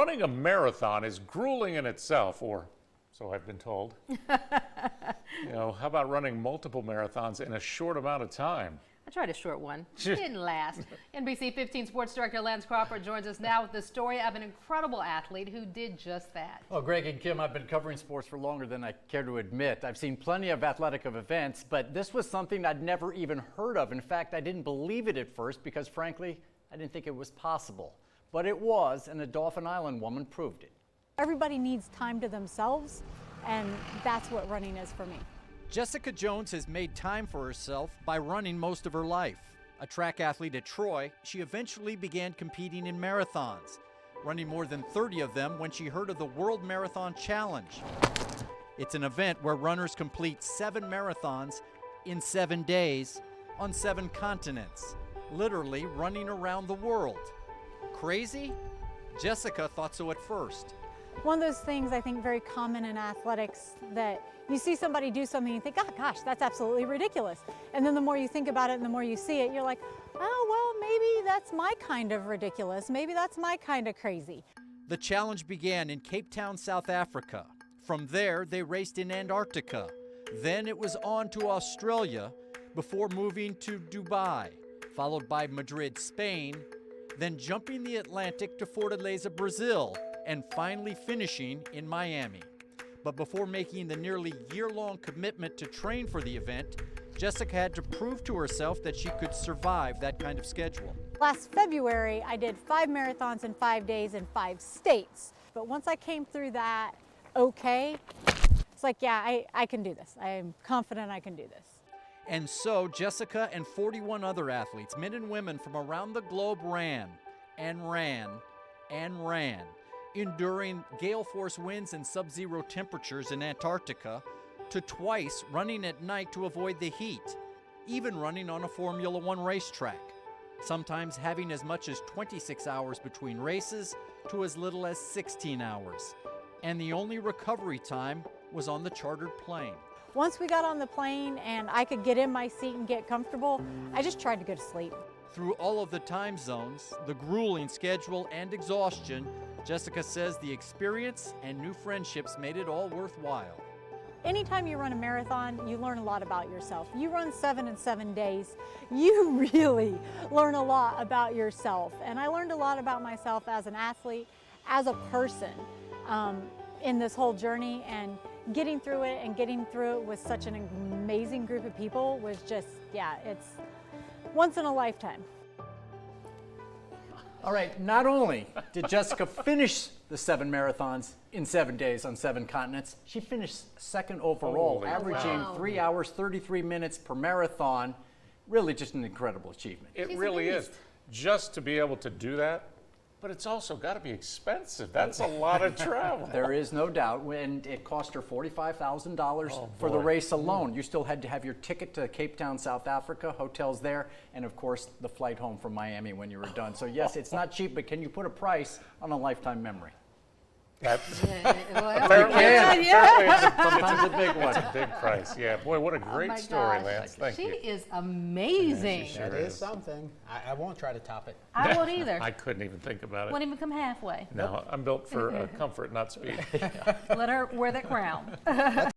Running a marathon is grueling in itself, or so I've been told. How about running multiple marathons in a short amount of time? I tried a short one. It didn't last. NBC 15 Sports Director Lance Crawford joins us now with the story of an incredible athlete who did just that. Well, Greg and Kim, I've been covering sports for longer than I care to admit. I've seen plenty of athletic events, but this was something I'd never even heard of. In fact, I didn't believe it at first because, frankly, I didn't think it was possible. But it was, and the Dauphin Island woman proved it. Everybody needs time to themselves, and that's what running is for me. Jessica Jones has made time for herself by running most of her life. A track athlete at Troy, she eventually began competing in marathons, running more than 30 of them when she heard of the World Marathon Challenge. It's an event where runners complete 7 marathons in 7 days on 7 continents, literally running around the world. Crazy? Jessica thought so at first. One of those things I think very common in athletics, that you see somebody do something and you think, oh gosh, that's absolutely ridiculous. And then the more you think about it and the more you see it, you're like, oh, well, maybe that's my kind of ridiculous. Maybe that's my kind of crazy. The challenge began in Cape Town, South Africa. From there, they raced in Antarctica. Then it was on to Australia before moving to Dubai, followed by Madrid, Spain, then jumping the Atlantic to Fortaleza, Brazil, and finally finishing in Miami. But before making the nearly year-long commitment to train for the event, Jessica had to prove to herself that she could survive that kind of schedule. Last February, I did 5 marathons in 5 days in 5 states. But once I came through that, it's like, yeah, I can do this. I am confident I can do this. And so Jessica and 41 other athletes, men and women from around the globe, ran and ran and ran, enduring gale force winds and sub-zero temperatures in Antarctica, to twice running at night to avoid the heat, even running on a Formula One racetrack, sometimes having as much as 26 hours between races to as little as 16 hours. And the only recovery time was on the chartered plane. Once we got on the plane and I could get in my seat and get comfortable, I just tried to go to sleep. Through all of the time zones, the grueling schedule and exhaustion, Jessica says the experience and new friendships made it all worthwhile. Anytime you run a marathon, you learn a lot about yourself. You run 7 in 7 days, you really learn a lot about yourself. And I learned a lot about myself as an athlete, as a person in this whole journey, and getting through it with such an amazing group of people was just, yeah, it's once in a lifetime. All right, not only did Jessica finish the 7 marathons in 7 days on 7 continents, she finished second overall, Holy averaging wow. 3 hours, 33 minutes per marathon. Really just an incredible achievement. It really is. Just to be able to do that, but it's also got to be expensive. That's a lot of travel. There is no doubt, and it cost her $45,000 for the race alone. You still had to have your ticket to Cape Town, South Africa, hotels there, and of course the flight home from Miami when you were done. So yes, it's not cheap, but can you put a price on a lifetime memory? Apparently Sometimes a big one. It's a big price. Yeah, boy, what a great story, gosh. Lance. Thank She you. is amazing. Sure That is. is something. I won't try to top it. I won't either. I couldn't even think about it. Won't even come halfway. No, I'm built for comfort, not speed. Let her wear that crown.